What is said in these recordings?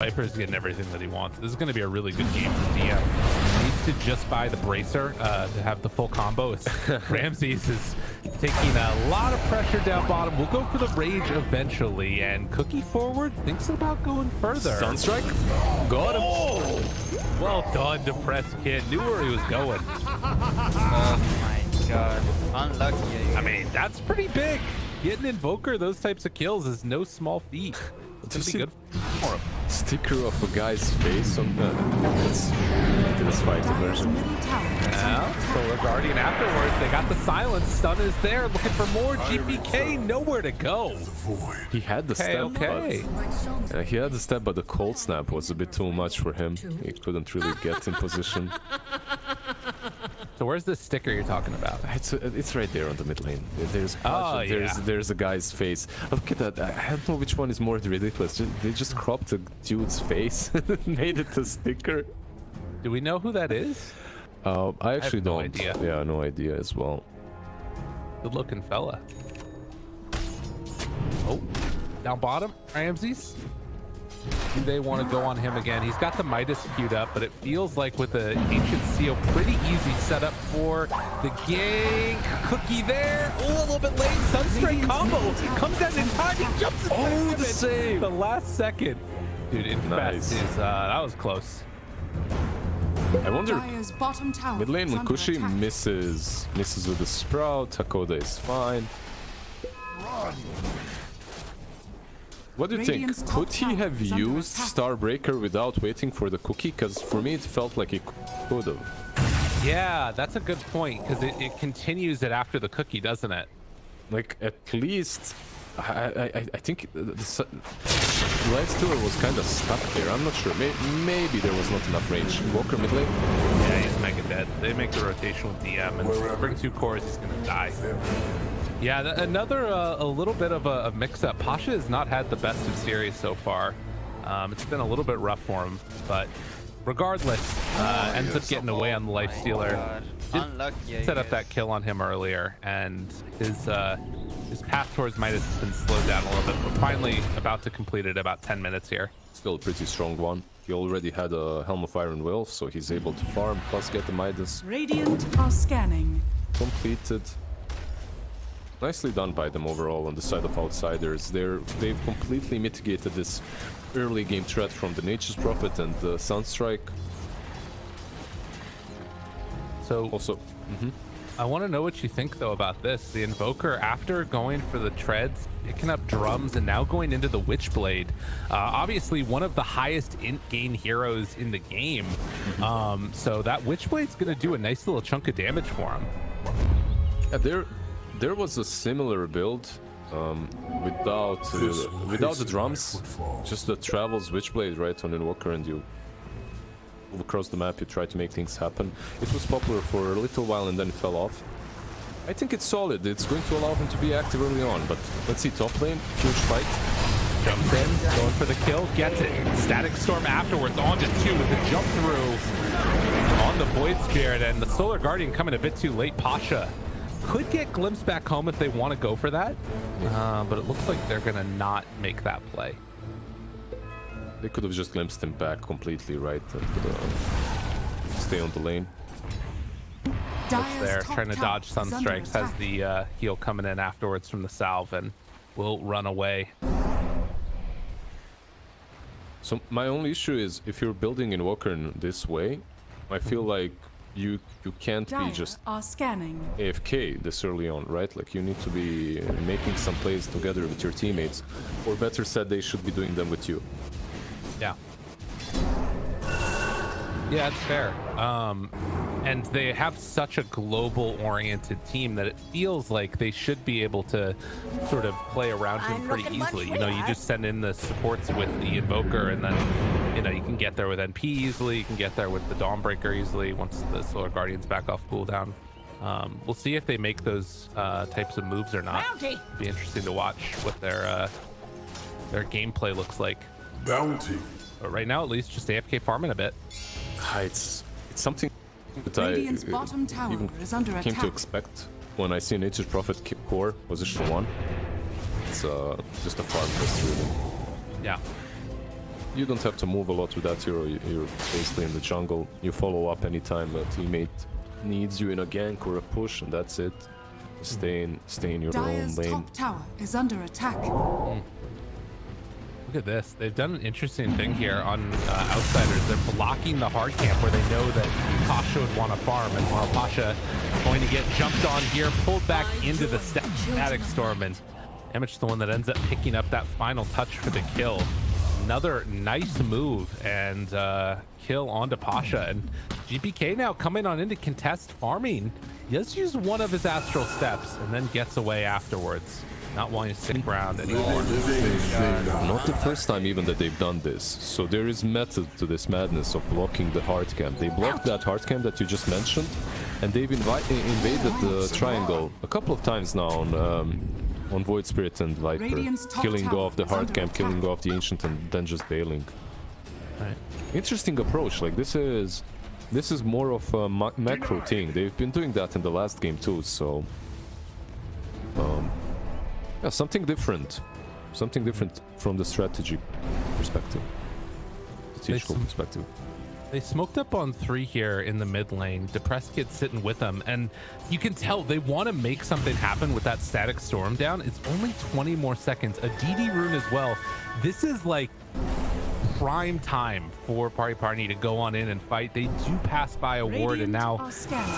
Viper's getting everything that he wants. This is going to be a really good game for DM. He needs to just buy the bracer to have the full combo. Ramses is taking a lot of pressure down bottom. We'll go for the rage eventually, and Cookie forward thinks about going further. Sunstrike, got him. Oh, well done, depressed kid. Knew where he was going. Oh my god, unlucky. I mean, that's pretty big. Getting Invoker those types of kills is no small feat. It's gonna be good for him. Sticker of a guy's face on the this fight immersion. Now, Solar Guardian afterwards, they got the silence. Stun is there, looking for more. GPK, nowhere to go. He had the step, but he had the step, but the cold snap was a bit too much for him. He couldn't really get in position. So where's the sticker you're talking about? It's right there on the mid lane. There's there's a guy's face. Look at that. I don't know which one is more ridiculous. They just cropped a dude's face and made it a sticker. Do we know who that is? I actually don't. No idea. Yeah, no idea as well. Good looking fella. Oh, down bottom, Ramses. Do they want to go on him again? He's got the Midas queued up, but it feels like with the Ancient Seal, pretty easy setup for the gang. Cookie there, a little bit late. Sunstrike combo comes down in time. He jumps in the save. The last second. Dude, Infest is, that was close. I wonder, mid lane when Kushi attack. misses with the Sprout, Hakoda is fine. What do you think? Could he have used Starbreaker without waiting for the cookie? Because for me it felt like he could have. Yeah, that's a good point, because it continues it after the cookie, doesn't it? Like, at least I think the Lightstealer was kind of stuck there. I'm not sure. Maybe there was not enough range. Walker mid lane? Yeah, he's mega dead. They make the rotational DM, and bring 2 cores, he's gonna die. Yeah, another a little bit of a mix-up. Pasha has not had the best of series so far. It's been a little bit rough for him, but regardless, ends up getting away on the Lifestealer. Unlucky. Set up that kill on him earlier, and his path towards Midas has been slowed down a little bit, but finally about to complete it about 10 minutes here. Still a pretty strong one. He already had a Helm of Iron Will, so he's able to farm, plus get the Midas. Radiant are scanning. Completed. Nicely done by them overall on the side of outsiders. They've completely mitigated this early game threat from the Nature's Prophet and the Sunstrike. So Also, I want to know what you think though about this. The Invoker, after going for the treads, picking up drums, and now going into the Witchblade. Obviously one of the highest int gain heroes in the game. So that Witchblade's going to do a nice little chunk of damage for him. yeah, there was a similar build without the drums, just the travels Witchblade right on Invoker, and you move across the map, you try to make things happen. It was popular for a little while and then it fell off. I think it's solid. It's going to allow him to be active early on, but let's see, top lane, huge fight. Jumps in, going for the kill, gets it. Static Storm afterwards, on to 2 with the jump through on the Void Spirit, and the Solar Guardian coming a bit too late. Pasha could get glimpsed back home if they want to go for that, but it looks like they're gonna not make that play. They could have just glimpsed him back completely, right? Stay on the lane. There, trying to dodge Sunstrikes, has the heal coming in afterwards from the salve, and will run away. So my only issue is if you're building Invoker in this way, I feel like you can't be just AFK this early on, right? Like, you need to be making some plays together with your teammates, or better said, they should be doing them with you. Yeah. Yeah, it's fair. And they have such a global-oriented team that it feels like they should be able to sort of play around him pretty easily. You know, you just send in the supports with the Invoker, and then, you know, you can get there with NP easily. You can get there with the Dawnbreaker easily once the Solar Guardian's back off cooldown. We'll see if they make those types of moves or not. It'll be interesting to watch what their gameplay looks like. Bounty. But right now, at least, just AFK farming a bit. It's something that I even came to expect when I see Nature's Prophet core position 1. It's just a farm fest, really. Yeah. you don't have to move a lot with that hero. You're basically in the jungle. You follow up anytime a teammate needs you in a gank or a push, and that's it. Stay in your own Dire's lane. top tower is under attack. Look at this. They've done an interesting thing here on Outsiders. They're blocking the hard camp where they know that Pasha would want to farm, and while Pasha going to get jumped on here, pulled back into the static storm, and Damage the one that ends up picking up that final touch for the kill. Another nice move and kill onto Pasha, and GPK now coming on into contest farming. He does use one of his astral steps and then gets away afterwards, not wanting to stick around anymore. Not the first time even that they've done this, so there is method to this madness of blocking the hard camp. They blocked that hard camp that you just mentioned, and they've invaded the triangle a couple of times now on Void Spirit and Viper, killing off the hard camp, killing off the Ancient, and then just bailing. Right. Interesting approach. Like this is more of a macro thing. They've been doing that in the last game too, so yeah, something different from the strategy perspective, strategical perspective. They smoked up on 3 here in the mid lane. Depressed Kid sitting with them, and you can tell they want to make something happen with that static storm down. It's only 20 more seconds. A DD rune as well. This is like prime time for Pparni to go on in and fight. They do pass by a ward, and now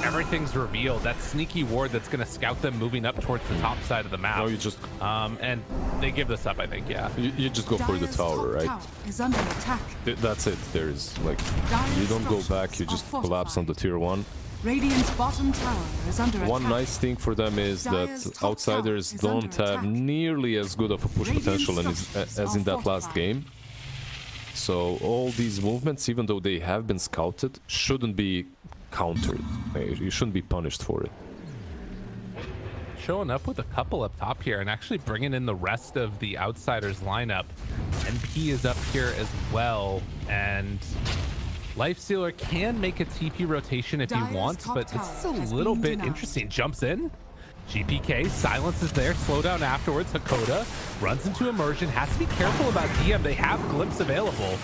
everything's revealed. That sneaky ward that's going to scout them moving up towards the top side of the map. No, you just and they give this up, I think. Yeah, you just go for the tower, right? Is under attack. That's it. There's like, you don't go back, you just collapse on the tier 1. Radiant's bottom tower is under One attack. nice thing for them is that Outsiders don't have nearly as good of a push potential as in that last game. So all these movements, even though they have been scouted, shouldn't be countered. You shouldn't be punished for it. Showing up with a couple up top here and actually bringing in the rest of the Outsiders lineup. NP is up here as well, and Lifestealer can make a TP rotation if he wants, but this is a little bit interesting. Jumps in. GPK, silence is there, slow down afterwards. Hakoda runs into immersion, has to be careful about DM. They have glimpse available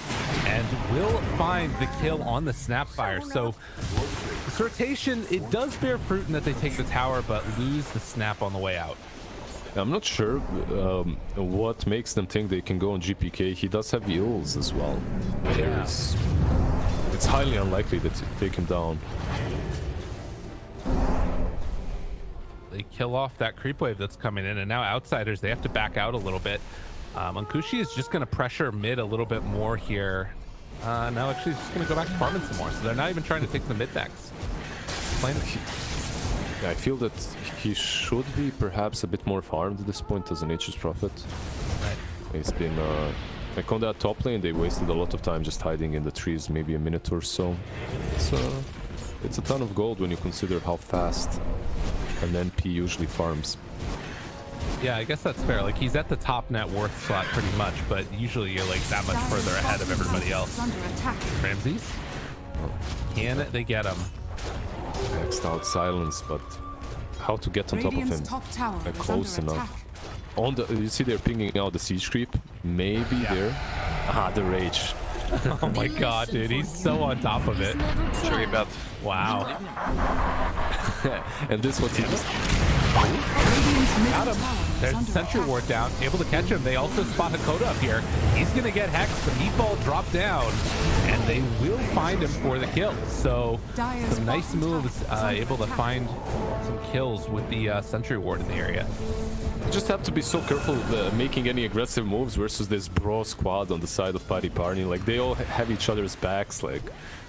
and will find the kill on the Snapfire. So this rotation, it does bear fruit in that they take the tower but lose the snap on the way out. I'm not sure what makes them think they can go on GPK. He does have heals as well. Yeah. It's highly unlikely that you take him down. They kill off that creep wave that's coming in, and now Outsiders, they have to back out a little bit. Ankushi is just going to pressure mid a little bit more here. Now actually he's just going to go back to farming some more, so they're not even trying to take the mid decks. I feel that he should be perhaps a bit more farmed at this point as a Nature's Prophet. Right. It's been like on that top lane, they wasted a lot of time just hiding in the trees, maybe a minute or so. It's a ton of gold when you consider how fast an NP usually farms. Yeah, I guess that's fair. Like, he's at the top net worth slot pretty much, but usually you're like that much further ahead of everybody else. Ramses? Can they get him? Next out silence, but how to get on top of him? Close enough. On the, you see they're pinging out the siege creep. Maybe there. Ah, the rage. Oh my god, dude, he's so on top of it. Sure bad. Wow. And this what he just Got him. There's Sentry Ward down, able to catch him. They also spot Hakoda up here. He's gonna get hexed. The meatball drop down, and they will find him for the kill. So some nice moves, able to find some kills with the Sentry Ward in the area. You just have to be so careful making any aggressive moves versus this bro squad on the side of Pparni. Like, they all have each other's backs. Like,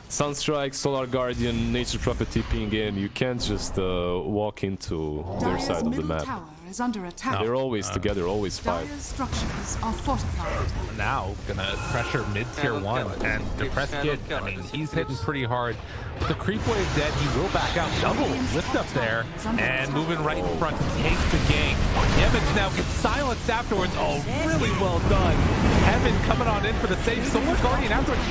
Sunstrike, Solar Guardian, Nature Prophet TPing in. You can't just walk into their side of the map. Is under attack. They're always together, always 5. Dire's structures are fortified. Now gonna pressure mid tier 1, and Depressed Kid, I mean, he's hitting pretty hard. The creep wave dead, he will back out. Double lift up there, and moving right in front to take the gank. Yevich now gets silenced afterwards. Oh, really well done. Heaven coming on in for the save. Solar Guardian afterwards.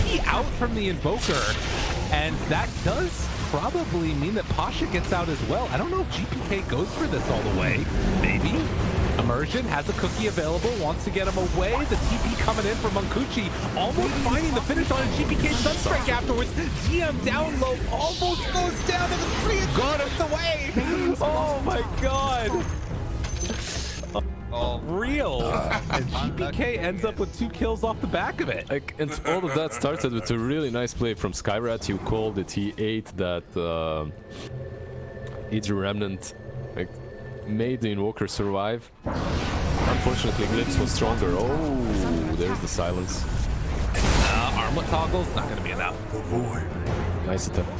He out from the Invoker, and that does probably mean that Pasha gets out as well. I don't know if GPK goes for this all the way. Maybe. Immersion has a cookie available, wants to get him away. The TP coming in from Munkuchi, almost finding the finish on a GPK Sunstrike afterwards. GM down low, almost goes down to the tree and got it away. Oh my god. Oh, Real. And GPK ends up with 2 kills off the back of it. Like, and all of that started with a really nice play from Skyrat. You called it. He ate that Idri Remnant, like, made the Invoker survive. Unfortunately, Glimpse was stronger. Oh, there's the silence. Armlet toggle's not going to be enough. Nice attempt.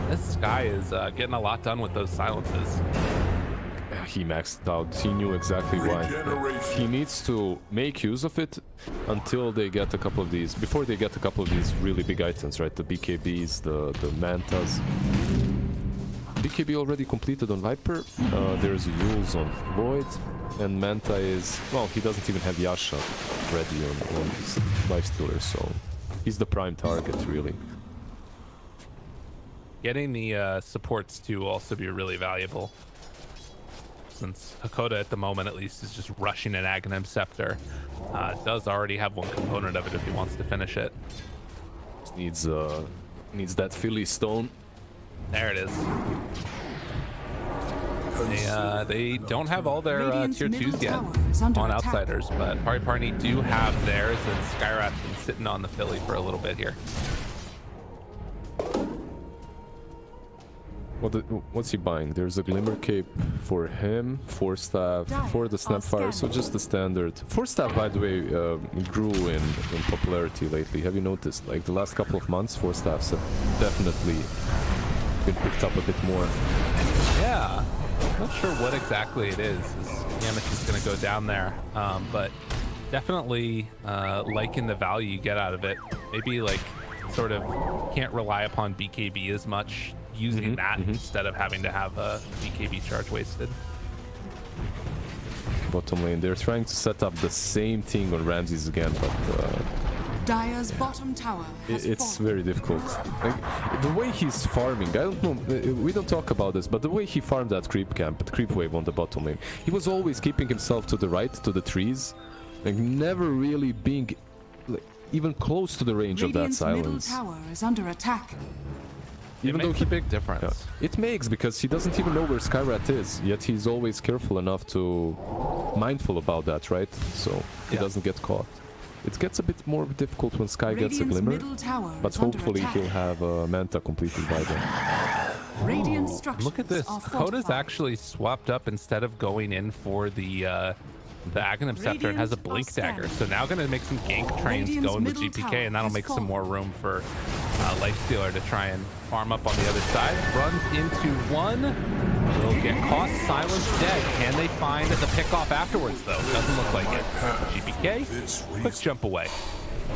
This guy is getting a lot done with those silences. He maxed out. He knew exactly why. He needs to make use of it until they get a couple of these. Before they get a couple of these really big items, right? The BKBs, the Mantas. BKB already completed on Viper. There's Yules on Void. And Manta is... Well, he doesn't even have Yasha ready on his Lifestealer, so... He's the prime target, really. Getting the supports to also be really valuable. Since Hakoda at the moment at least is just rushing an Aghanim Scepter. Does already have one component of it if he wants to finish it. Needs that Philly Stone. There it is. They don't have all their tier 2s yet on Outsiders, but Pparni do have theirs, and Skyrat's been sitting on the Philly for a little bit here. What's he buying? There's a Glimmer Cape for him, 4 Staff for the Snapfire, so just the standard. 4 Staff, by the way, grew in popularity lately. Have you noticed? Like the last couple of months, 4 Staffs have definitely been picked up a bit more. Yeah, not sure what exactly it is. Yamish is going to go down there, but definitely liking the value you get out of it. Maybe like sort of can't rely upon BKB as much. Using that instead of having to have a BKB charge wasted. Bottom lane, they're trying to set up the same thing on Ramses again, but Dire's bottom tower has it's fallen. very difficult. Like, the way he's farming, I don't know, we don't talk about this, but the way he farmed that creep camp, the creep wave on the bottom lane, he was always keeping himself to the right, to the trees, like never really being like, even close to the range of that silence. Middle tower is under attack. Even though he big difference. It makes, because he doesn't even know where Skyrat is, yet he's always careful enough to mindful about that, right? So he doesn't get caught. It gets a bit more difficult when Sky gets a Glimmer, but hopefully he'll have a Manta completed by then. Radiant structures Look at this. are Koda's fortified. actually swapped up instead of going in for the Aghanim Scepter and has a Blink Dagger. So now going to make some gank trains Radiant's going with middle GPK, tower and that'll has make some fallen. more room for Lifestealer to try and farm up on the other side. Runs into one. Will get caught. Silence dead. Can they find the pickoff afterwards, though? Doesn't look like it. GPK, quick jump away.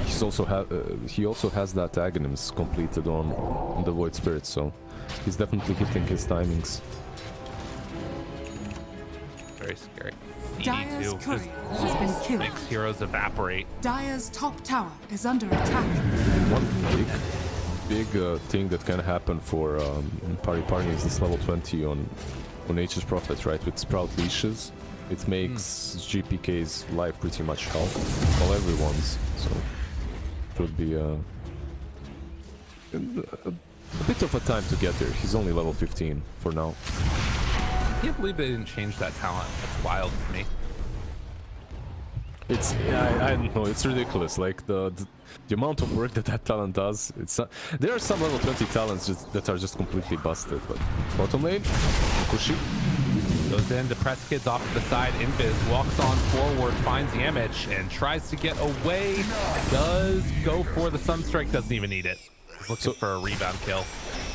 He also has that Aghanims completed on the Void Spirit, so he's definitely hitting his timings. Very scary. Dire's DD2 courier just has been killed. makes heroes evaporate. Dire's top tower is under attack. One big thing that can happen for Pparni is this level 20 on Nature's Prophet, right? With Sprout Leashes. It makes GPK's life pretty much hell. Well, everyone's. So it would be a bit of a time to get there. He's only level 15 for now. I can't believe they didn't change that talent. That's wild to me. It's I don't know. It's ridiculous. Like the amount of work that talent does. It's there are some level 20 talents that are just completely busted. But bottom lane, Kushi Goes in to press kids off to the side. Invis walks on forward, finds Yamich, and tries to get away. Does go for the Sunstrike. Doesn't even need it. He's looking for a rebound kill.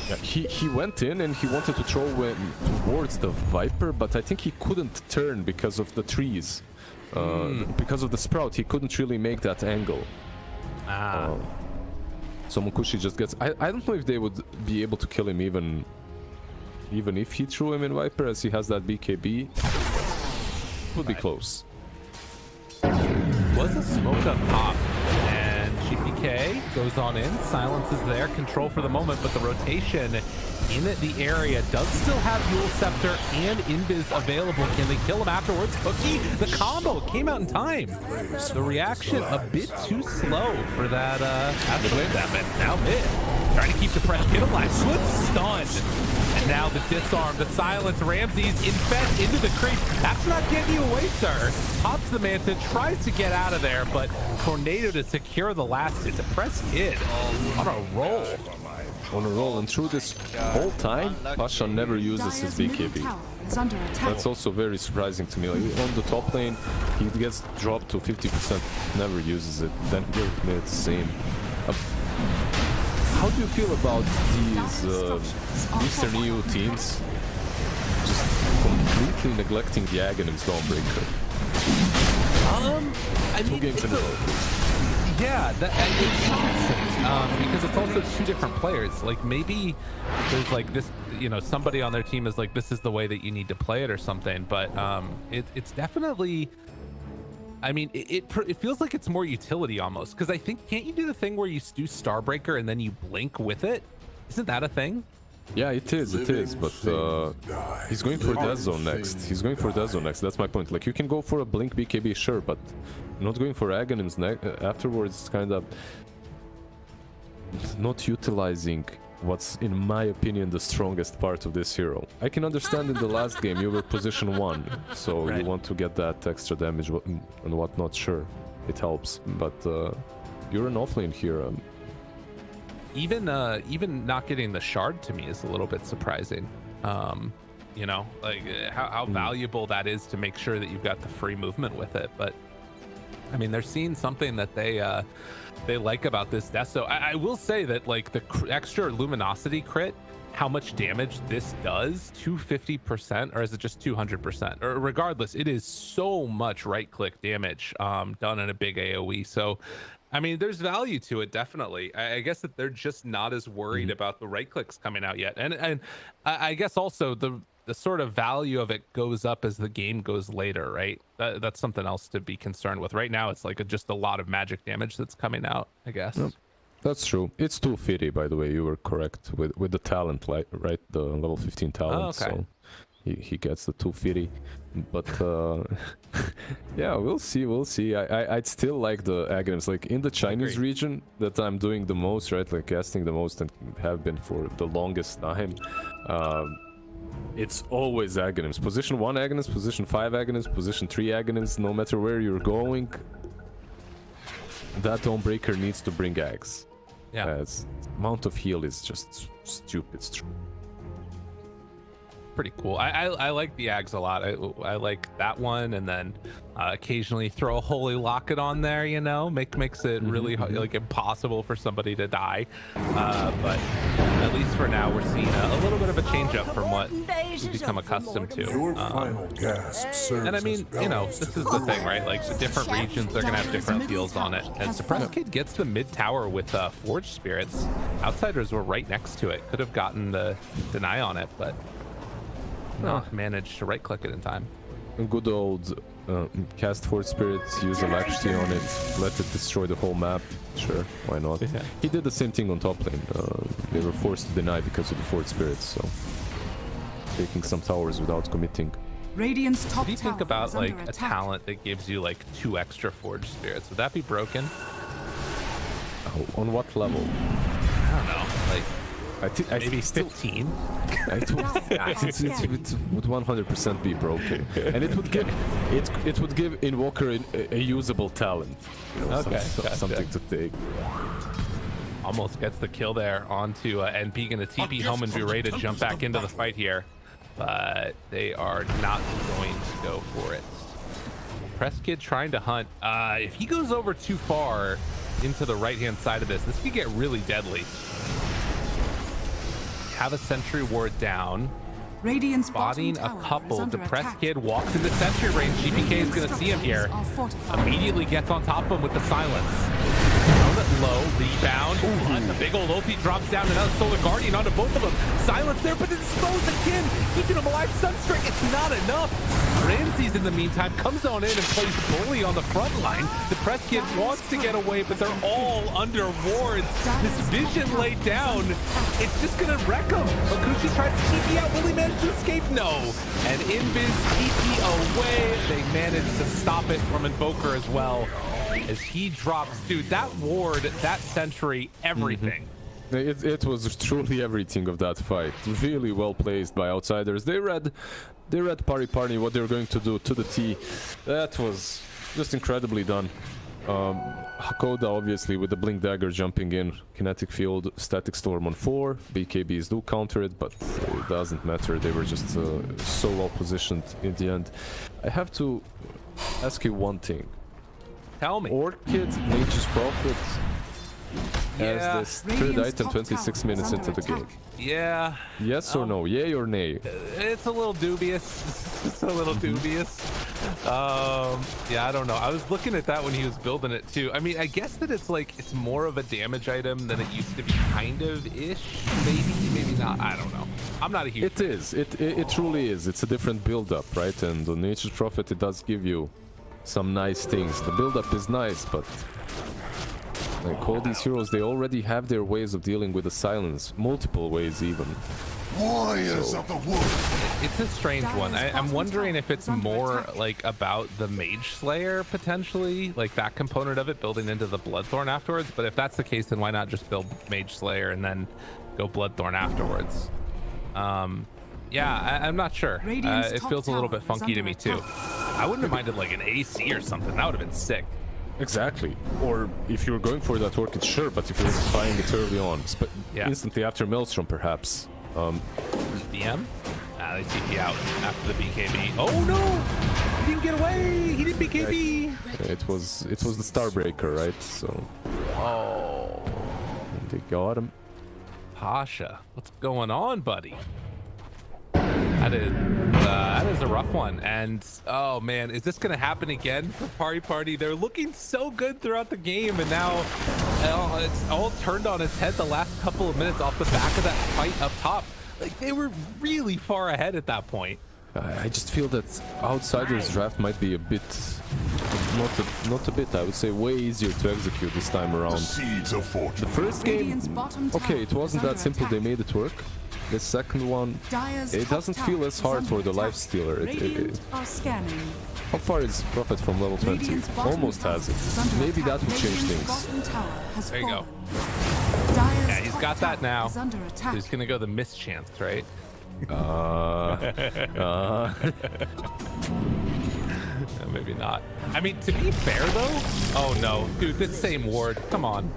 Yeah, he went in and he wanted to throw in towards the Viper, but I think he couldn't turn because of the trees. Because of the Sprout, he couldn't really make that angle. So Mukushi just gets... I don't know if they would be able to kill him even if he threw him in Viper, as he has that BKB. Would be close. Was a smoke up top, and GPK GPK goes on in. Silence is there. Control for the moment, but the rotation in the area does still have Yule Scepter and Invis available. Can they kill him afterwards? Cookie, the combo came out in time. The reaction a bit too slow for that now mid. Trying to keep the Press Kid alive. Good stun. And now the disarm, the silence. Ramses infest into the creep. That's not getting you away, sir. Pops the Manta, tries to get out of there, but Tornado to secure the last hit. The Press Kid on a roll. On a roll, and through this whole time, Pasha never uses his Dire's middle BKB. tower is under attack. That's also very surprising to me. Like, on the top lane, he gets dropped to 50%, never uses it. Then he'll admit the same. How do you feel about these Eastern EU teams just completely neglecting the Aghanim's Dawnbreaker? I mean, 2 games in a row. yeah, it's interesting because it's also 2 different players. Like maybe there's like this, you know, somebody on their team is like, this is the way that you need to play it or something. But it's definitely. I mean, it feels like it's more utility almost, because I think, can't you do the thing where you do Starbreaker and then you blink with it? Isn't that a thing? Yeah, it is, but he's going for Death Zone next. He's going for Death Zone next, that's my point. Like, you can go for a Blink BKB, sure, but not going for Aghanim's afterwards, kind of not utilizing what's, in my opinion, the strongest part of this hero. I can understand in the last game you were position 1, so right. You want to get that extra damage and whatnot, sure, it helps, but you're an offlane here. Even not getting the shard to me is a little bit surprising. You know, like how valuable that is to make sure that you've got the free movement with it. But I mean, they're seeing something that they like about this death. So I will say that like the extra luminosity crit, how much damage this does, 250%, or is it just 200%? Or regardless, it is so much right click damage done in a big AoE. So I mean, there's value to it, definitely. I guess that they're just not as worried about the right clicks coming out yet. And I guess also the sort of value of it goes up as the game goes later, right? That's something else to be concerned with. Right now, it's like just a lot of magic damage that's coming out, I guess. Yep. That's true. It's 250, by the way. You were correct with the talent, right? The level 15 talent. Oh, okay. So he gets the 250. But yeah, we'll see. I'd still like the Aghanims. Like in the Chinese region that I'm doing the most, right? Like casting the most and have been for the longest time. It's always Aghanims. Position 1 Aghanims, position 5 Aghanims, position 3 Aghanims. No matter where you're going, that Dawnbreaker needs to bring Aghs. Yeah. As amount of heal is just stupid strong. Pretty cool. I like the Aghs a lot. I like that one, and then occasionally throw a holy locket on there, you know, makes it really like impossible for somebody to die. But at least for now, we're seeing a little bit of a change up from what we've become accustomed to. And I mean, you know, this is the thing, right? Like the different regions are gonna have different feels on it. And Suppress Kid gets the mid tower with Forged Spirits. Outsiders were right next to it. Could have gotten the deny on it, but not managed to right click it in time. Good old cast Forged Spirits, use electricity on it, let it destroy the whole map. Sure, why not? Yeah. He did the same thing on top lane. They were forced to deny because of the Forged Spirits, so taking some towers without committing. Radiant's top What do you think tower about is like under a attack. talent that gives you like 2 extra Forged Spirits? Would that be broken? On what level? I don't know. Like maybe still 15. it would 100% be broken, and it would give Invoker a usable talent. You know, Okay, something to take. Almost gets the kill there onto NP, gonna TP home and be ready to jump back into the fight here, but they are not going to go for it. Press Kid trying to hunt. If he goes over too far into the right hand side of this could get really deadly. Have a sentry ward down. Radiant's Spotting bottom a tower couple. is under Depressed attack. Kid walks into sentry range. GPK is going to see him here. Immediately gets on top of him with the silence. low. Rebound. But the big old ulti drops down. Another Solar Guardian onto both of them. Silence there, but it's exposed again. Keeping him alive. Sunstrike. It's not enough. Ramses, in the meantime, comes on in and plays bully on the front line. The press kid wants to get away, but they're all under wards. This vision laid down. It's just going to wreck him. Okushi tries to TP out. Will he manage to escape? No. And Invis TP away. They manage to stop it from Invoker as well. As he drops, dude, that ward, that sentry, everything. It was truly everything of that fight. Really well placed by Outsiders. They read Pparni what they were going to do to the T. That was just incredibly done. Hakoda obviously with the Blink Dagger jumping in, Kinetic Field, Static Storm on 4. BKBs do counter it, but it doesn't matter. They were just so well positioned in the end. I have to ask you one thing. Tell me. Orchid, Nature's Prophet has this third item 26 minutes into the game. Yeah. Yes or no? Yay or nay? It's a little dubious. It's a little dubious. Yeah, I don't know. I was looking at that when he was building it too. I mean, I guess that it's like, it's more of a damage item than it used to be, kind of ish. Maybe not. I don't know. I'm not a huge It is. It truly is. It's a different build up, right? And on Nature's Prophet, it does give you some nice things. The build up is nice, but like all these heroes, they already have their ways of dealing with the silence, multiple ways even. Warriors of the wood. It's a strange one. I'm wondering if it's more like about the Mage Slayer potentially, like that component of it building into the Bloodthorn afterwards. But if that's the case, then why not just build Mage Slayer and then go Bloodthorn afterwards? Yeah, I'm not sure. It feels a little bit funky to me too. I wouldn't have minded like an AC or something. That would have been sick. Exactly. Or if you were going for that Orchid, sure, but if you were buying it early on, instantly after Maelstrom, perhaps. DM? They TP out after the BKB. Oh no! He didn't get away! He didn't BKB! It was the Starbreaker, right? So. Oh. They got him. Pasha, what's going on, buddy? That is a rough one. And oh man, is this gonna happen again for Pparni? They're looking so good throughout the game, and now it's all turned on its head the last couple of minutes off the back of that fight up top. Like, they were really far ahead at that point. I just feel that Outsiders draft might be a bit, not a bit, I would say way easier to execute this time around. The first game, okay, it wasn't that simple, they made it work. The second one, it doesn't feel as hard for the Lifestealer. How far is Prophet from level 20? Almost has it. Maybe that will change things. There you go. Yeah, he's got that now. He's gonna go the mischance, right? Maybe not. I mean, to be fair though, oh no, dude, this same ward. Come on.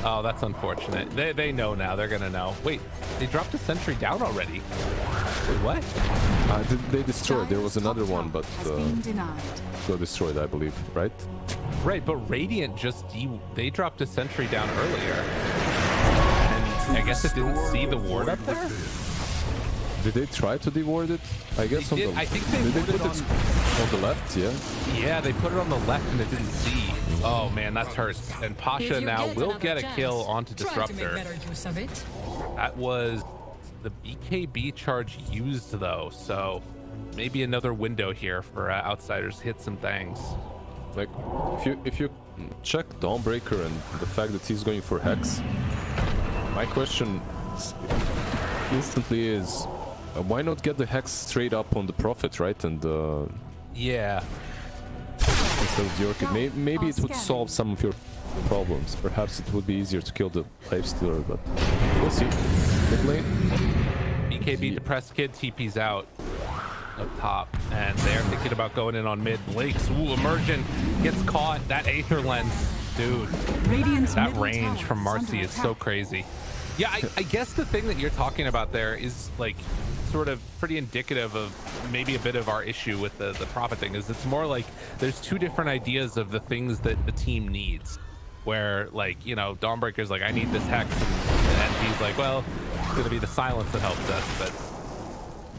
Oh, that's unfortunate. They know now. They're gonna know. Wait, they dropped a sentry down already. Wait, what? They destroyed. There was another one, but got destroyed, I believe. Right? Right, but Radiant just they dropped a sentry down earlier, and I guess it didn't see the ward up there. Did they try to deward it? I guess they on did. the. I think they put it on the left. Yeah. Yeah, they put it on the left and it didn't see. Oh man, that hurts. And Pasha now will get a kill onto Disruptor. That was the BKB charge used though, so maybe another window here for Outsiders hit some things. Like if you check Dawnbreaker and the fact that he's going for Hex, my question instantly is, why not get the Hex straight up on the Prophet, right? And yeah, instead of the Orchid, maybe it would solve some of your problems. Perhaps it would be easier to kill the Lifestealer, but we'll see. Mid lane. BKB depressed kid TP's out up top, and they're thinking about going in on mid. Blake's emergent gets caught. That Aether Lens, dude. That range from Marcy is so crazy. Yeah, I guess the thing that you're talking about there is like sort of pretty indicative of maybe a bit of our issue with the Prophet thing. Is it's more like there's two different ideas of the things that the team needs, where like, you know, Dawnbreaker's like, I need this Hex, and he's like, well, it's gonna be the silence that helps us. But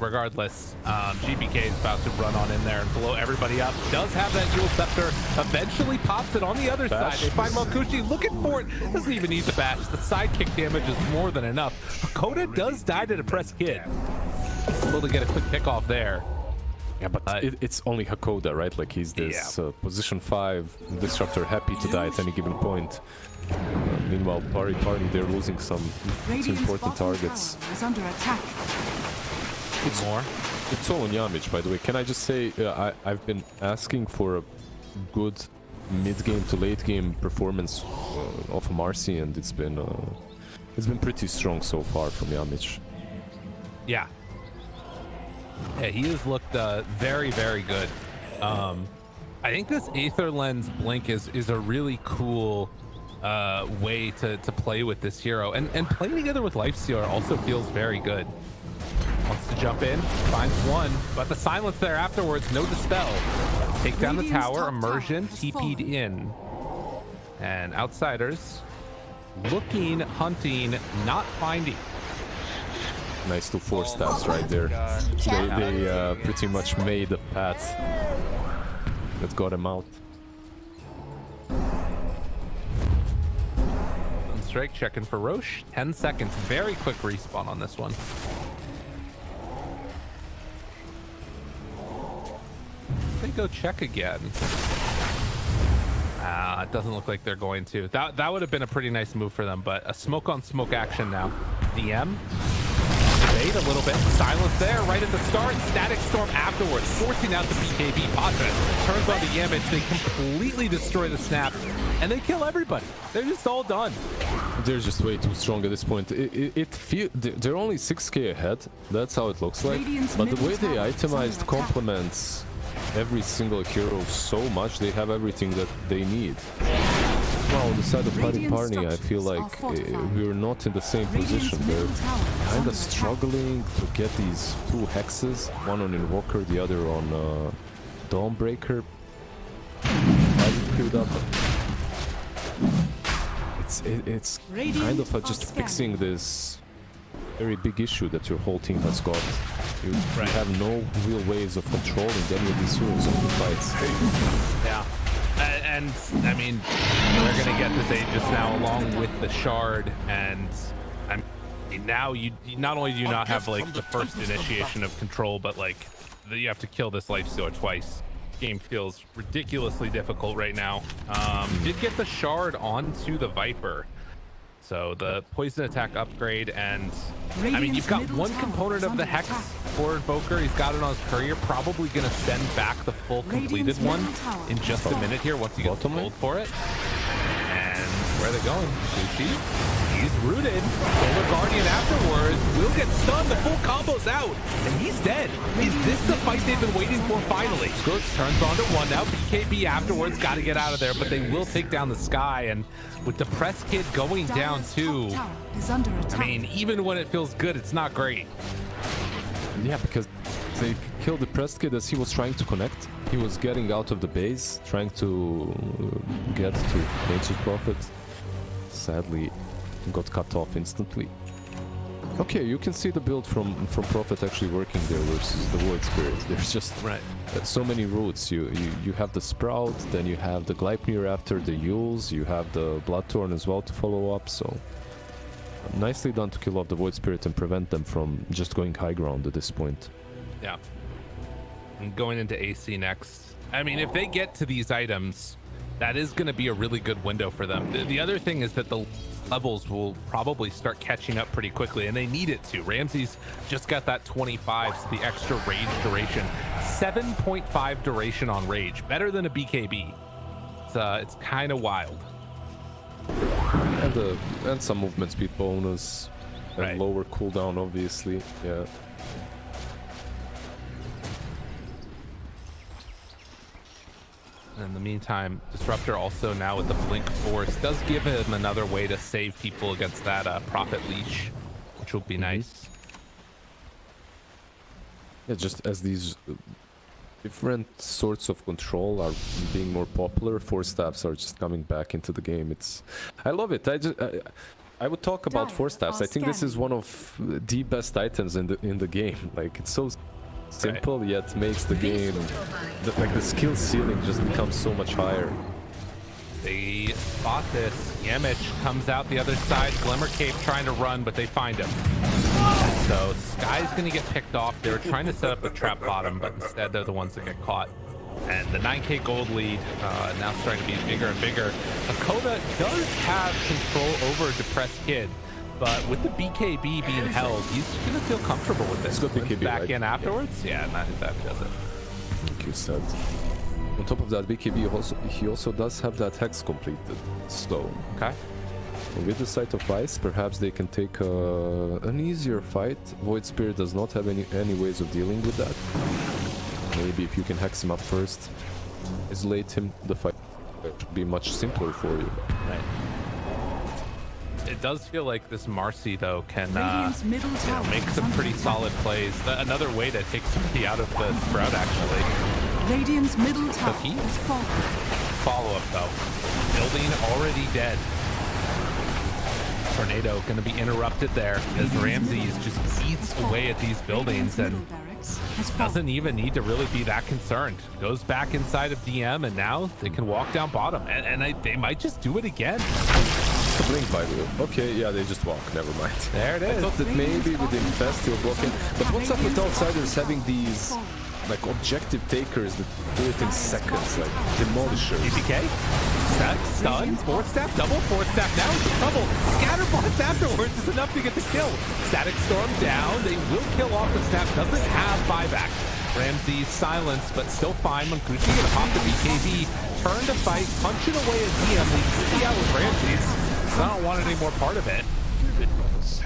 regardless, GBK is about to run on in there and blow everybody up. Does have that Yule Scepter. Eventually pops it on the other side. They find Malkushi looking for it. Doesn't even need the bash. The sidekick damage is more than enough. Hakoda does die to the press kid. Able to get a quick pick off there. Yeah, but it's only Hakoda, right? Like he's this position 5 disruptor, happy to die at any given point. Meanwhile, Pparni, they're losing some important targets. Is under attack. It's more. It's all on Yamich, by the way. Can I just say, I've been asking for a good mid-game to late-game performance of Marcy, and it's been pretty strong so far from Yamich. Yeah. Yeah, he has looked very, very good. I think this Aether Lens Blink is a really cool way to play with this hero, and playing together with Lifestealer also feels very good. Wants to jump in, finds one, but the silence there afterwards, no dispel. Take down the tower, immersion, TP'd in. And Outsiders looking, hunting, not finding. Nice to 4 stabs right there. They pretty much made a path that got him out. Strike checking for Roche. 10 seconds. Very quick respawn on this one. They go check again. It doesn't look like they're going to. That would have been a pretty nice move for them, but a smoke on smoke action now. DM. Evade a little bit. Silence there right at the start. Static Storm afterwards, forcing out the BKB. Pasha turns on the Yamich. They completely destroy the snap, and they kill everybody. They're just all done. They're just way too strong at this point. They're only 6k ahead. That's how it looks like. But the way they itemized complements every single hero so much, they have everything that they need. Well, on the side of Pparni, I feel like we're not in the same position. They're kind of struggling to get these 2 hexes, one on Invoker, the other on Dawnbreaker. It's kind of just fixing this very big issue that your whole team has got. You have no real ways of controlling any of these heroes in the fights. Yeah. And I mean, they're gonna get this Aegis now along with the Shard, and I mean, now you not only do you not have like the first initiation of control, but like you have to kill this Lifestealer twice. Game feels ridiculously difficult right now. Did get the Shard onto the Viper, so the poison attack upgrade, and I mean, you've got one component of the Hex for Invoker. He's got it on his courier, probably gonna send back the full completed one in just a minute here once he gets pulled for it. And where are they going? He's rooted. Solar Guardian afterwards will get stunned. The full combo's out, and he's dead. Is this the fight they've been waiting for finally? Good. Turns on to 1 now. BKB afterwards, got to get out of there, but they will take down the Sky, and with the press kid going down too, I mean, even when it feels good, it's not great. Yeah, because they killed the press kid as he was trying to connect. He was getting out of the base, trying to get to Nature's Prophet. Sadly, got cut off instantly. Okay, you can see the build from Prophet actually working there versus the Void Spirit. There's just so many routes. You have the Sprout, then you have the Gleipnir after the Yules, you have the Bloodthorn as well to follow up, so nicely done to kill off the Void Spirit and prevent them from just going high ground at this point. Yeah. And going into AC next. I mean, if they get to these items, that is going to be a really good window for them. The other thing is that the levels will probably start catching up pretty quickly, and they need it to. Ramsey's just got that 25, so the extra rage duration. 7.5 duration on rage. Better than a BKB. It's kind of wild. And some movement speed bonus. And lower cooldown, obviously. Yeah. In the meantime, Disruptor also now with the Blink Force does give him another way to save people against that Prophet Leash, which will be nice. Yeah, just as these different sorts of control are being more popular, Force Staffs are just coming back into the game. I love it. I would talk about force staffs. I think this is one of the best items in the game. Like, it's so simple yet makes the game, like the skill ceiling just becomes so much higher. They spot this. Yamich comes out the other side. Glimmer Cape trying to run, but they find him. So Sky's gonna get picked off. They were trying to set up a trap bottom, but instead they're the ones that get caught. And the 9k gold lead now starting to be bigger and bigger. Akona does have control over a depressed kid, but with the BKB being held, he's gonna feel comfortable with this. It's got BKB back right? in afterwards. Yeah, that does it. Like you said. On top of that, BKB he also does have that hex completed. So Okay. with the Sight of Ice, perhaps they can take an easier fight. Void Spirit does not have any ways of dealing with that. Maybe if you can hex him up first, isolate him, the fight should be much simpler for you. Right. It does feel like this Marcy though can Middle tower make is some under pretty attack. solid plays. Another way to take somebody out of the sprout actually. Radiant's middle tower Cookie? is falling. Follow up though. Building already dead. Tornado going to be interrupted there as Ramses just eats away at these buildings and Middle barracks has fallen. doesn't even need to really be that concerned. Goes back inside of DM and now they can walk down bottom and they might just do it again. It's a blink by the way. Okay, yeah, they just walk, never mind. There it I is. thought that maybe with Infest you're blocking, but what's up with outsiders having these like objective takers that do it in seconds, like demolishers? BPK, stack, stun, force staff, double force staff, now it's trouble. Scatterbots afterwards is enough to get the kill. Static storm down, they will kill off the staff, doesn't have buyback. Ramsey silenced, but still fine. Mancucci gonna pop the BKB, turn to fight, punching away at DM, they see out with Ramses. I don't want any more part of it.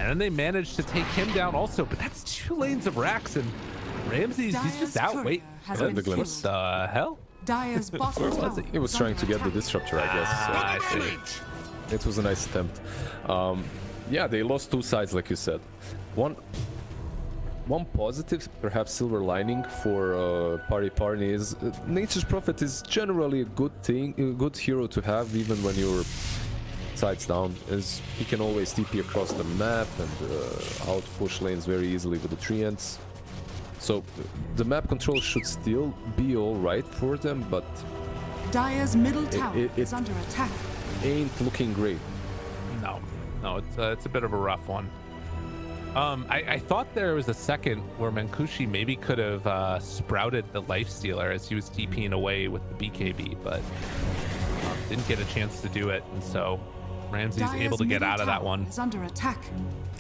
And then they managed to take him down also, but that's 2 lanes of racks and Ramses, he's just out. Wait, has Let been the glimpse. killed. the hell? Dire's bottom Where was tower he? He was is trying under to get the attack. disruptor, I guess. I see. It was a nice attempt. Yeah, they lost 2 sides, like you said. One positive, perhaps silver lining for Pparni is Nature's Prophet is generally a good thing, a good hero to have, even when you're sides down, as he can always TP across the map and out push lanes very easily with the treants. So the map control should still be all right for them, but Dire's middle tower it- is under attack. ain't looking great. No, it's a bit of a rough one. I thought there was a second where Mancucci maybe could have sprouted the Lifestealer as he was TPing away with the BKB, but didn't get a chance to do it, and so Ramsey's Dire's able to get middle out of that tower one. is under attack.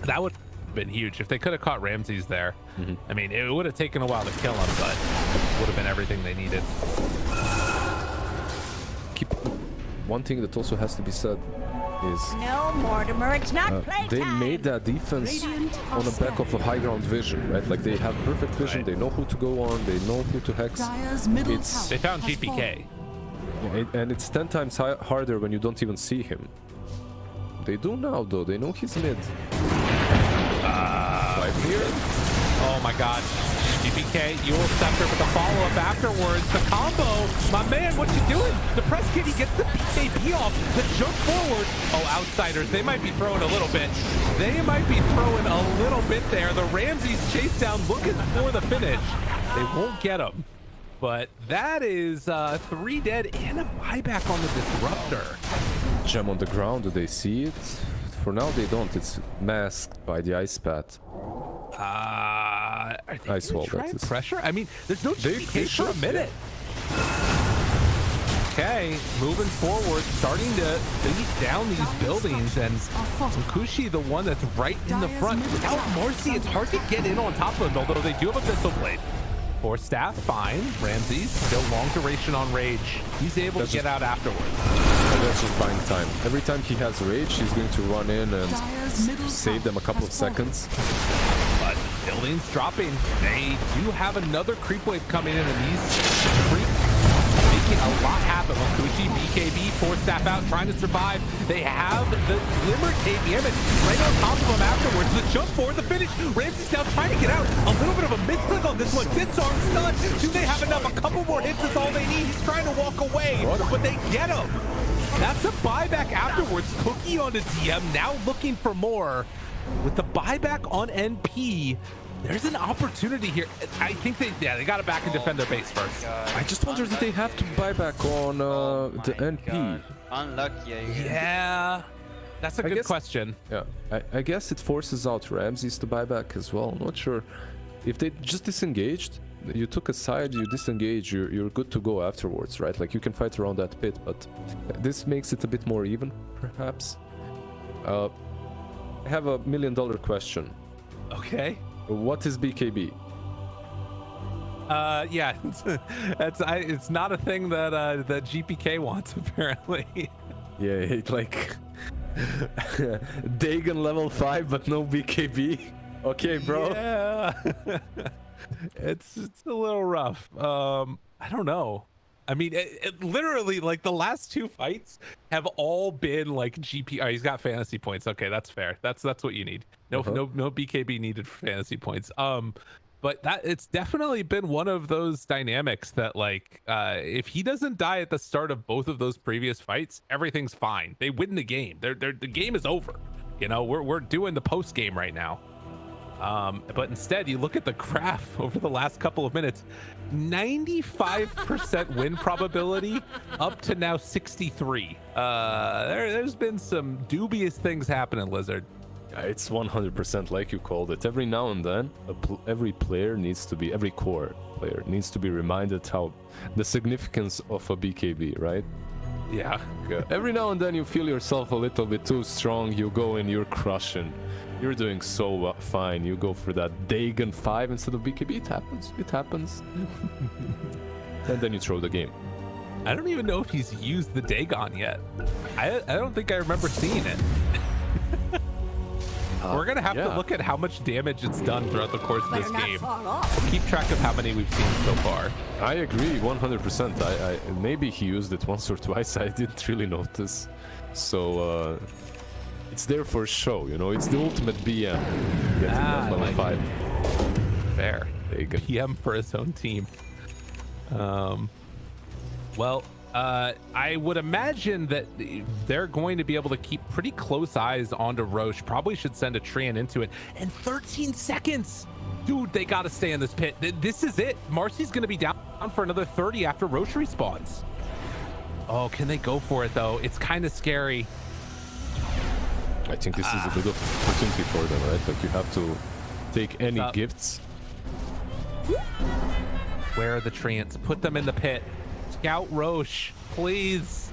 That would have been huge if they could have caught Ramses there. I mean, it would have taken a while to kill him, but would have been everything they needed. One thing that also has to be said is No, Mortimer, it's not playtime. they made that defense on the back of a high ground vision, right? Like they have perfect vision, Right. they know who to go on, they know who to hex. Dire's middle It's- tower They found has GPK. fallen. And it's 10 times harder when you don't even see him. They do now, though. They know he's mid. Right here. Oh my god. GPK, you will scepter with the follow-up afterwards. The combo. My man, what you doing? The press kid, he gets the BKB off. The jump forward. Oh, outsiders. They might be throwing a little bit. They might be throwing a little bit there. The Ramses chase down looking for the finish. They won't get him. But that is 3 dead and a buyback on the disruptor. Gem on the ground. Do they see it? For now, they don't. It's masked by the ice path. Are they Ice gonna wall, try that and is. pressure? I mean, there's no They GPK for a should, minute. Okay, moving forward, starting to beat down these buildings, and Mancucci, the one that's right in the front. Without Marcy, it's hard to get in on top of them, although they do have a pistol blade. For staff, fine. Ramses, still long duration on rage. He's able That's to get out afterwards. And that's just buying time. Every time he has rage, he's going to run in and Dire's middle save them a couple of has fallen. seconds. But buildings dropping. They do have another creep wave coming in, and these creep making a lot happen. Mancucci, BKB, force staff out, trying to survive. They have the Glimmer Cape Image right on top of them afterwards. The jump for the finish. Ramsey's now trying to get out. A little bit of a misclick on this one. Disarm stun. Do they have enough? A couple more hits is all they need. He's trying to walk away, but they get him. That's a buyback afterwards. Cookie on the DM, now looking for more. With the buyback on NP, there's an opportunity here. I think they got to back and defend their base first. I just wonder if they have to buy back on the NP. God. Unlucky. Yeah, that's a good question. Yeah, I guess it forces out Ramses to buy back as well. Not sure if they just disengaged. You took a side, you disengage, you're good to go afterwards, right? Like you can fight around that pit, but this makes it a bit more even, perhaps. I have $1 million question. Okay. What is BKB? Yeah, it's not a thing that that GPK wants apparently. Yeah, it like Dagon level 5, but no BKB. Okay, bro. Yeah. it's a little rough. I don't know. I mean, it literally, like, the last two fights have all been like GP. Oh, he's got fantasy points. Okay, that's fair. That's what you need. No BKB needed for fantasy points. But that it's definitely been one of those dynamics that, like, if he doesn't die at the start of both of those previous fights, everything's fine. They win the game. The game is over. You know, we're doing the post game right now. But instead, you look at the graph over the last couple of minutes, 95% win probability up to now 63. There's been some dubious things happening, Lizard. It's 100% like you called it. Every now and then, every core player needs to be reminded how the significance of a BKB, right? Yeah. Every now and then you feel yourself a little bit too strong, you go and you're crushing. You're doing so fine. You go for that Dagon 5 instead of BKB. It happens. And then you throw the game. I don't even know if he's used the Dagon yet. I don't think I remember seeing it. We're gonna have to look at how much damage it's done throughout the course of this game. Keep track of how many we've seen so far. I agree 100%. I maybe he used it once or twice. I didn't really notice. So it's there for show, you know. It's the ultimate BM. Getting that level 5. Fair. BM for his own team. Well, I would imagine that they're going to be able to keep pretty close eyes onto Roche. Probably should send a Treant into it. And 13 seconds! Dude, they got to stay in this pit. This is it. Marcy's going to be down for another 30 after Roche respawns. Oh, can they go for it, though? It's kind of scary. I think this is a good opportunity for them, right? Like, you have to take any gifts. Where are the Treants? Put them in the pit. Scout Roche, please.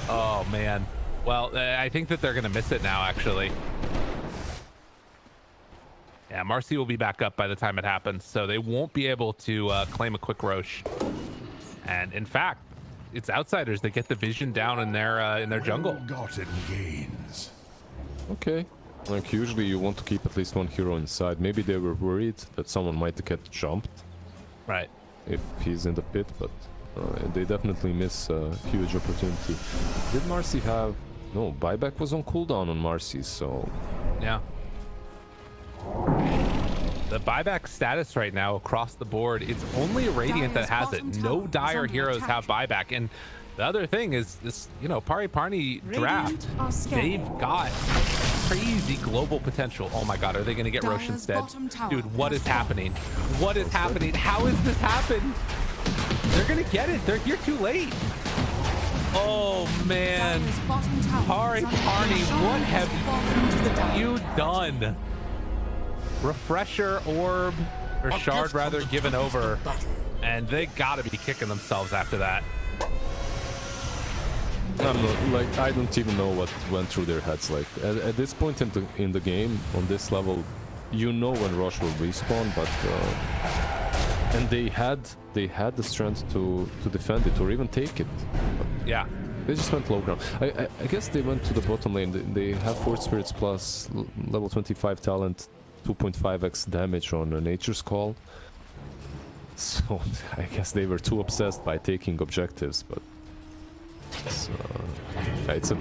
Oh, man. Well, I think that they're going to miss it now, actually. Yeah, Marcy will be back up by the time it happens, so they won't be able to claim a quick Roche. And, in fact, it's outsiders that get the vision down in their jungle. Gotten gains. Okay. Like, usually you want to keep at least one hero inside. Maybe they were worried that someone might get jumped. Right. If he's in the pit, but they definitely miss a huge opportunity. Did Marcy have... No, buyback was on cooldown on Marcy, so... Yeah. The buyback status right now across the board, it's only Radiant that has it. No Dire heroes have buyback. And the other thing is this, you know, Pparni draft, they've got crazy global potential. Oh my god, are they going to get Roche instead? Dude, what is happening? What is happening? How has this happened? They're going to get it. They're here too late. Oh man. Pparni, what have you done? Refresher, orb, or shard rather, given over. And they gotta be kicking themselves after that. I'm not, like, I don't even know what went through their heads. Like, at this point in the game, on this level, you know when Roche will respawn, but and they had the strength to defend it or even take it. But yeah, they just went low ground. I guess they went to the bottom lane. They have Force Spirits plus level 25 talent, 2.5x damage on a Nature's Call. So I guess they were too obsessed by taking objectives, but it's a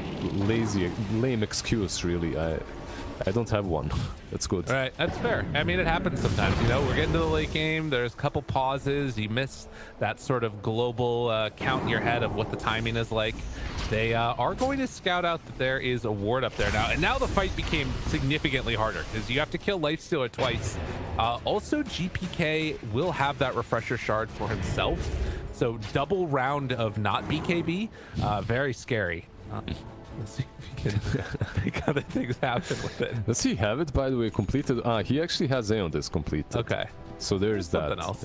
lame excuse, really. I don't have one. That's good. All right, that's fair. I mean, it happens sometimes. You know, we're getting to the late game. There's a couple pauses. You miss that sort of global count in your head of what the timing is like. They are going to scout out that there is a ward up there now. And now the fight became significantly harder because you have to kill Lifestealer twice. Also, GPK will have that refresher shard for himself. So double round of not BKB. Very scary. Let's see if he can make other things happen with it. Does he have it, by the way, completed? He actually has Aeon Disc completed. Okay. So there's Something that. else.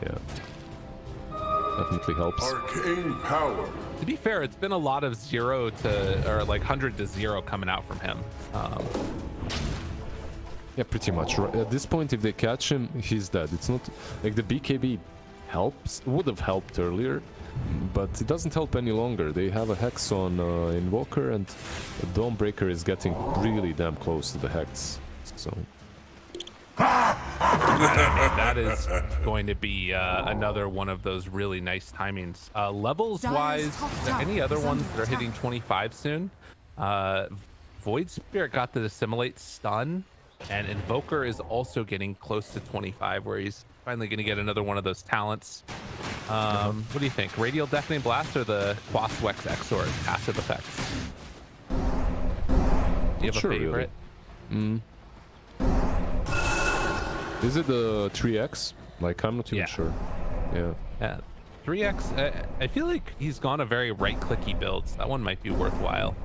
Yeah. Definitely helps. Arcane power. To be fair, it's been a lot of 0 to, or like 100 to 0 coming out from him. Yeah, pretty much. At this point, if they catch him, he's dead. It's not like the BKB helps. Would have helped earlier, but it doesn't help any longer. They have a Hex on Invoker, and the Dawnbreaker is getting really damn close to the Hex. So That is going to be another one of those really nice timings. Levels wise, are there any other ones that are hitting 25 soon? Void Spirit got the Assimilate stun, and Invoker is also getting close to 25, where he's finally going to get another one of those talents. What do you think? Radial Deafening Blast or the Quaswex Exor passive effects? Do you have a favorite? Really. Is it the 3x? Like, I'm not even sure. Yeah. 3x, I feel like he's gone a very right-clicky build, so that one might be worthwhile.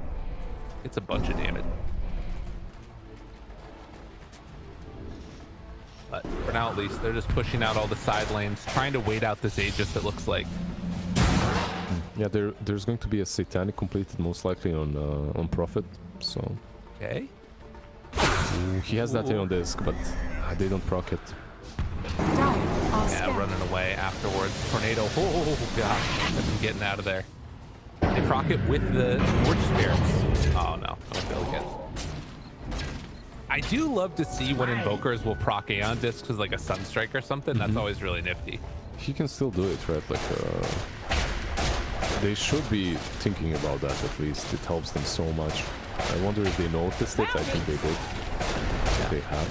It's a bunch of damage. But for now, at least, they're just pushing out all the side lanes, trying to wait out this Aegis, it looks like. Yeah, there's going to be a Satanic completed, most likely on Prophet, so... Okay. Ooh, he has that Aeon Disc, but they don't proc it. Yeah, running away afterwards. Tornado. Oh, gosh. I'm getting out of there. They proc it with the Forge Spirits. Oh, no. I won't be able to get it. I do love to see when Invokers will proc Aeon Discs as like a Sunstrike or something. That's always really nifty. He can still do it, right? Like, they should be thinking about that at least. It helps them so much. I wonder if they noticed it. I think they did. Yeah. They have.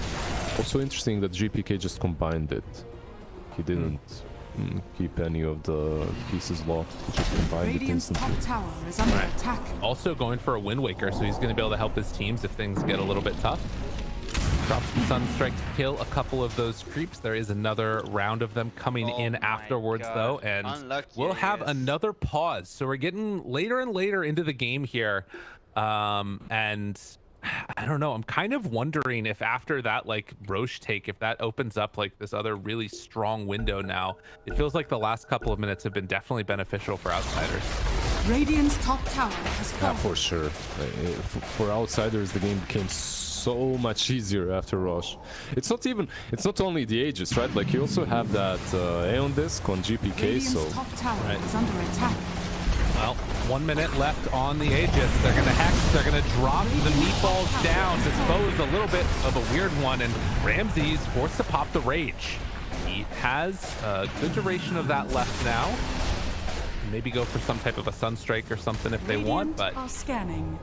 Also interesting that GPK just combined it. He didn't keep any of the pieces locked. He just combined it instantly. Top tower is under attack. Also going for a Wind Waker, so he's going to be able to help his teams if things get a little bit tough. Drops the Sunstrike to kill a couple of those creeps. There is another round of them coming in afterwards, though, and we'll have another pause. So we're getting later and later into the game here, and I don't know. I'm kind of wondering if after that, like, Roche take, if that opens up like this other really strong window now. It feels like the last couple of minutes have been definitely beneficial for outsiders. Radiant's top tower has fallen. Yeah, for sure. For outsiders, the game became so much easier after Roche. It's not only the Aegis, right? Like, you also have that Aeon Disc on GPK, Radiant's so... top tower is under attack. Well, 1 minute left on the Aegis. They're going to Hex. They're going to drop the meatballs down. Dispose a little bit of a weird one, and Ramses forced to pop the Rage. He has a good duration of that left now. Maybe go for some type of a Sunstrike or something if they want, but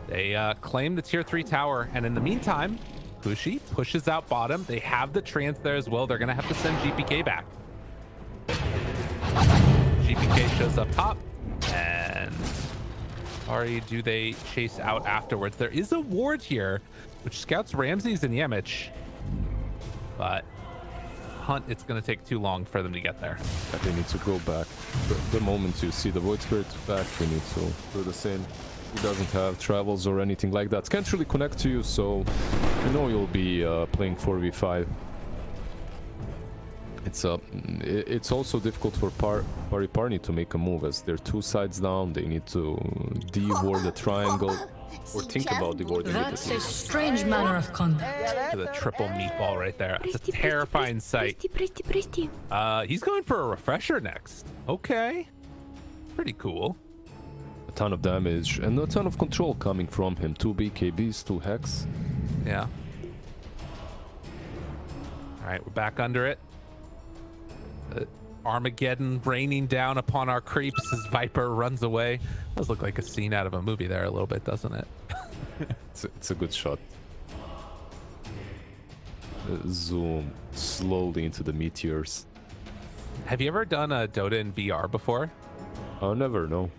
they claim the tier 3 tower. And in the meantime, Kushi pushes out bottom. They have the trance there as well. They're going to have to send GPK back. GPK shows up top. And do they chase out afterwards? There is a ward here, which scouts Ramses and Yemich, but Hunt, it's going to take too long for them to get there. They need to go back. The moment you see the Void Spirit back, you need to do the same. He doesn't have travels or anything like that. Can't really connect to you, so you know you'll be playing 4v5. It's also difficult for Pparni to make a move, as they're 2 sides down. They need to de-ward the triangle, or think about de-warding it. That's a strange manner of conduct. The triple meatball right there. It's a terrifying sight. He's going for a refresher next. Okay. Pretty cool. A ton of damage and a ton of control coming from him. 2 BKBs, 2 Hex. Yeah. Alright, we're back under it. Armageddon raining down upon our creeps as Viper runs away. Does look like a scene out of a movie there a little bit, doesn't it? It's a good shot. zoom slowly into the meteors. Have you ever done a Dota in VR before? I'll never know.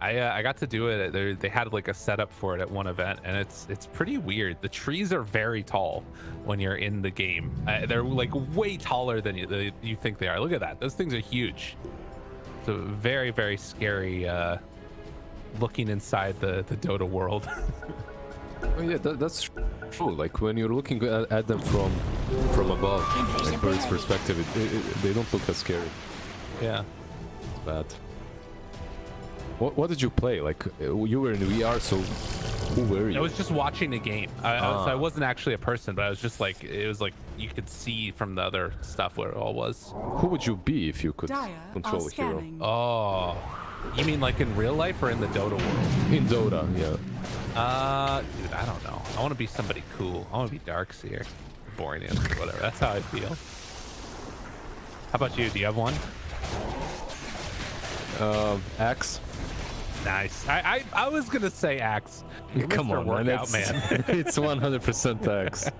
I got to do it. They had like a setup for it at one event, and it's pretty weird. The trees are very tall when you're in the game. They're like way taller than you think they are. Look at that. Those things are huge. So very, very scary looking inside the Dota world. Oh yeah, that's true. Like when you're looking at them from above, like bird's perspective, they don't look as scary. Yeah. It's bad. What did you play? Like you were in VR, so who were you? I was just watching a game. So I wasn't actually a person, but I was just like, it was like you could see from the other stuff where it all was. Who would you be if you could Dire control are a hero? scanning. Oh, you mean like in real life or in the Dota world? In Dota, yeah. Dude, I don't know. I want to be somebody cool. I want to be Darkseer, Bornean, whatever. That's how I feel. How about you? Do you have one? Axe. Nice. I was gonna say Axe. You're Come Mr. on, Workout, man. man. It's 100% Axe.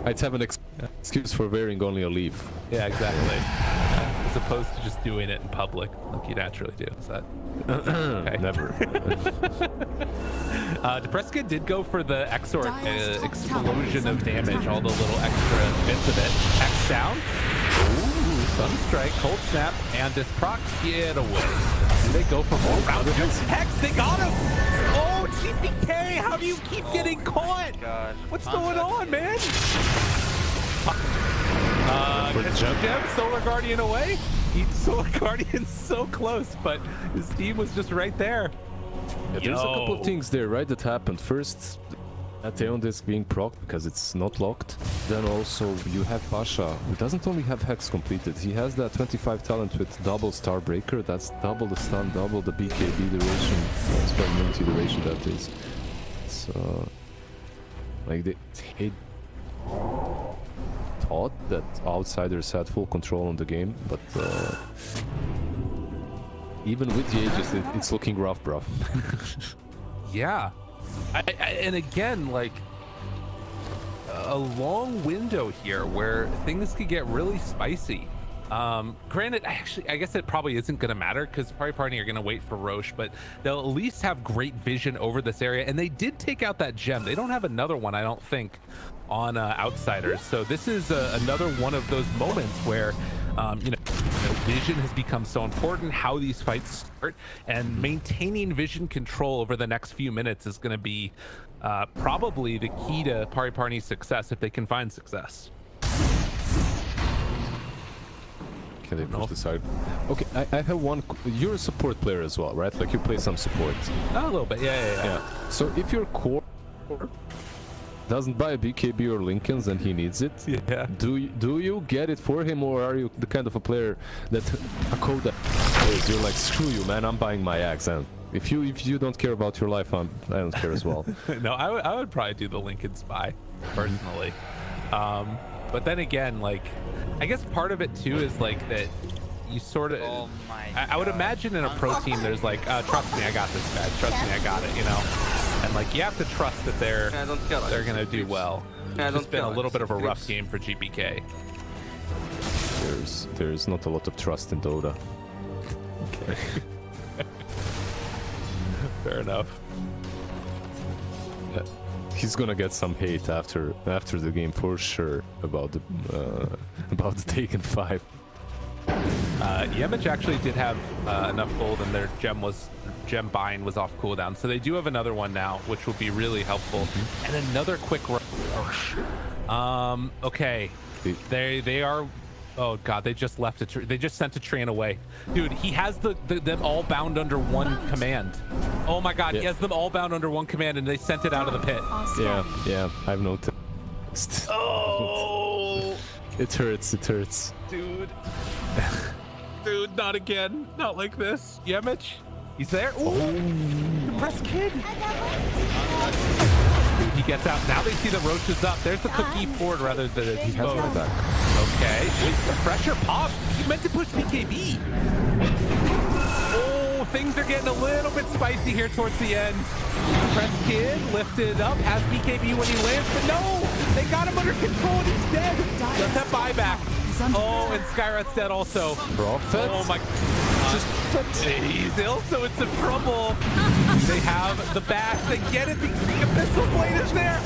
I'd have an excuse for wearing only a leaf. Yeah, exactly. As opposed to just doing it in public like you naturally do. Is that okay? Never. Depressed Kid did go for the Exort Dire's top explosion tower of is under damage, attack. all the little extra bits of it. X down. Ooh, Sunstrike, Cold Snap, and this proc. Get away. Do they go for more round two? Hex, they got him! Oh, GPK, how do you keep getting caught? God. What's going on, man? For Gets Gem. Gem, Solar Guardian away. Solar Guardian's so close, but his team was just right there. Yeah, there's a couple Yo. of things there, right, that happened. First, Atheon disc being procced because it's not locked. Then also you have Pasha, who doesn't only have Hex completed, he has that 25 talent with double Starbreaker. That's double the stun, double the BKB duration, spell immunity duration that is. So, like they thought that Outsiders had full control on the game, but even with the Aegis, it's looking rough, bruv. Yeah. And again, like a long window here where things could get really spicy. Granted, actually, I guess it probably isn't going to matter because Pparni are going to wait for Roche, but they'll at least have great vision over this area. And they did take out that gem. They don't have another one, I don't think, on Outsiders. So this is another one of those moments where, vision has become so important, how these fights start, and maintaining vision control over the next few minutes is going to be probably the key to Pparni's success if they can find success. Can they push the side? Okay, I have one. You're a support player as well, right? Like you play some support. A little bit, yeah. So if your core doesn't buy a BKB or Lincolns and he needs it, Yeah. do you get it for him, or are you the kind of a player that a code that is, you're like, screw you, man, I'm buying my axe, and if you don't care about your life, I don't care as well. No, I would probably do the Lincoln Spy personally. But then again, like, I guess part of it too is like that you sort of. Oh my I would God. imagine in a pro team, there's like, trust me, I got this, guys. Trust me, I got it. You know, and like you have to trust that they're gonna do well. It's been a little bit of a rough game for GPK. There's not a lot of trust in Dota. Fair enough. He's gonna get some hate after the game for sure about the Taken 5. Yemich actually did have enough gold, and their gem bind was off cooldown, so they do have another one now, which will be really helpful. And another quick rush. Okay, they are. Oh god, they just left they just sent a train away, dude. He has them all bound under one command. Oh my god, he has them all bound under one command, and they sent it out of the pit. Yeah, I've noticed. Oh, It hurts, dude. Dude, not again. Not like this. Yemich, he's there. Ooh, Depressed Kid. He gets out. Now they see the roaches up. There's the cookie forward rather than He has my back. Okay. The pressure popped. He meant to push BKB. Oh, things are getting a little bit spicy here towards the end. Press Kid lifted up, has BKB when he lands, but no! They got him under control and he's dead. Does that buyback? Oh, and Skyrat's dead also. Prophet. Oh my. He's also in some trouble. They have the bash. They get it. The Abyssal Blade is there.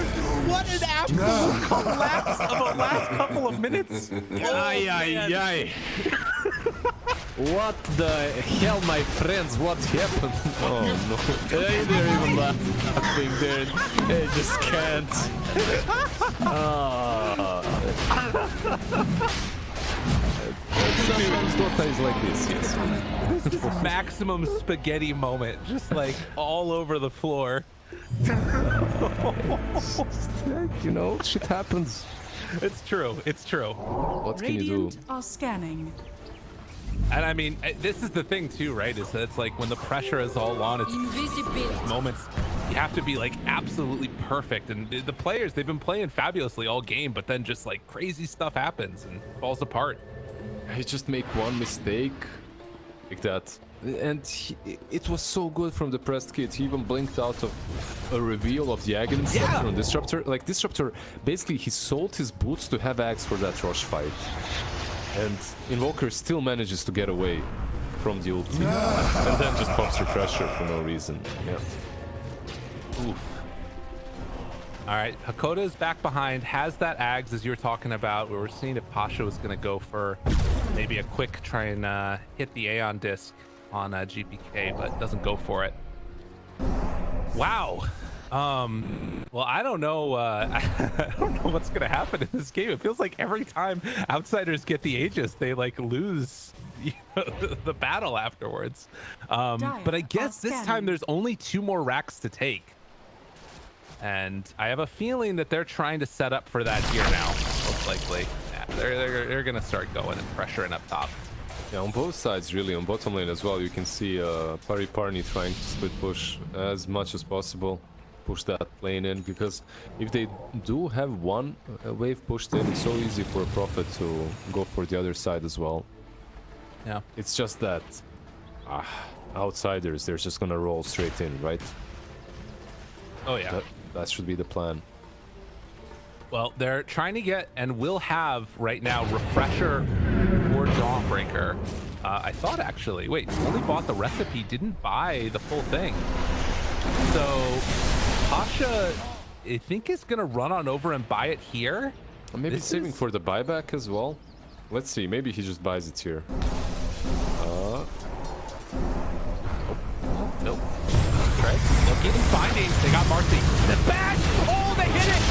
What an absolute collapse of a last couple of minutes. Ay, ay, ay. What the hell, my friends? What happened? Oh no. They're even laughing there. They just can't. Sometimes Dota is like this, yes. This is maximum spaghetti moment, just like all over the floor. You know, shit happens. It's true. It's true. What can you do? Radiant are scanning. And I mean, this is the thing too, right? Is that it's like when the pressure is all on, it's moments you have to be like absolutely perfect. And the players, they've been playing fabulously all game, but then just like crazy stuff happens and falls apart. He just make one mistake like that. And it was so good from the pressed kid. He even blinked out of a reveal of the Aghanim Scepter on Disruptor. Like Disruptor, basically he sold his boots to have Axe for that rush fight. And Invoker still manages to get away from the ulti. And then just pops Refresher for no reason. Yeah. Oof. All right, Hakoda's back behind, has that Ags as you were talking about. We were seeing if Pasha was going to go for maybe a quick try and hit the Aeon disc on GPK, but doesn't go for it. Wow. Well, I don't know. I don't know what's going to happen in this game. It feels like every time outsiders get the Aegis, they like lose the battle afterwards. But I guess this time there's only 2 more racks to take. And I have a feeling that they're trying to set up for that here now, most likely. Yeah, they're gonna start going and pressuring up top. Yeah, on both sides, really. On bottom lane as well, you can see Pparni trying to split push as much as possible. Push that lane in, because if they do have one wave pushed in, it's so easy for a Prophet to go for the other side as well. Yeah. It's just that outsiders, they're just gonna roll straight in, right? Oh, yeah. That should be the plan. Well, they're trying to get and will have right now Refresher or Dawnbreaker. I thought actually, wait, only bought the recipe, didn't buy the full thing. So Pasha, I think, is gonna run on over and buy it here. Or maybe saving for the buyback as well. Let's see, maybe he just buys it here. Nope. Right. They'll keep finding. They got Marcy. The bash! Oh, they hit it!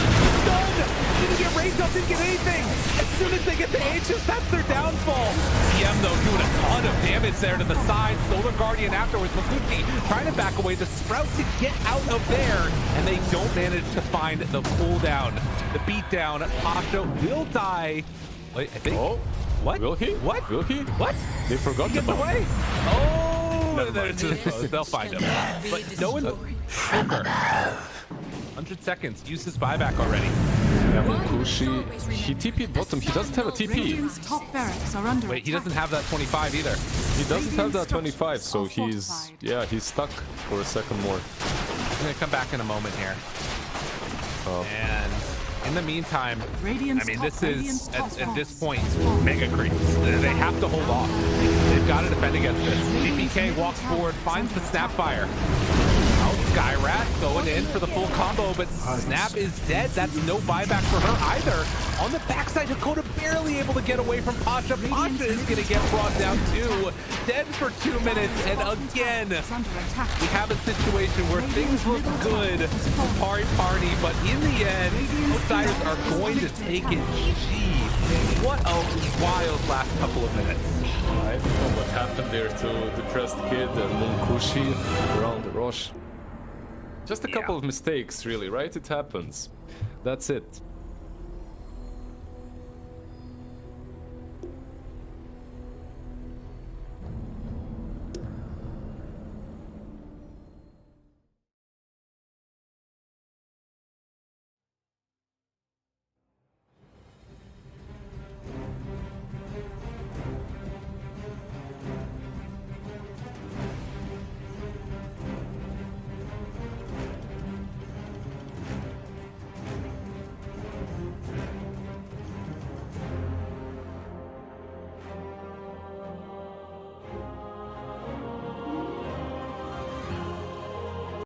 Stunned! Didn't get raised up, didn't get anything! As soon as they get the Aegis, that's their downfall. CM, though, doing a ton of damage there to the side. Solar Guardian afterwards. Mafuki trying to back away. The Sprout to get out of there. And they don't manage to find the cooldown. The beatdown. Pasha will die. Wait, I think. Oh. What? Will he? What? Will he? What? They forgot He gets about away. Oh! Never They'll find him. But no one. Poker. 100 seconds. Use his buyback already. Yeah, Kushi. He TP'd bottom. He doesn't have a TP. Radiant's top barracks are under Wait, he attack. doesn't have that 25 either. He doesn't have that 25, so Are he's fortified. he's stuck for a second more. I'm gonna come back in a moment here. And in the meantime, Radiant's I mean, top- this is Radiant's top at this barracks point is falling. mega creeps. They have to hold off. They've got to defend against this. DPK walks forward, finds the Snapfire. Skyrat going in for the full combo, but Snap is dead. That's no buyback for her either. On the backside, Dakota barely able to get away from Pasha. Pasha is going to get brought down too. Dead for 2 minutes, and again, It's under attack. we have a situation where things look good for Pparni, but in the end, outsiders are going to take it. GG. What a wild last couple of minutes. I don't know what happened there to the Depressed Kid and Munkushi around the rush. Just a couple of mistakes, really, right? It happens. That's it.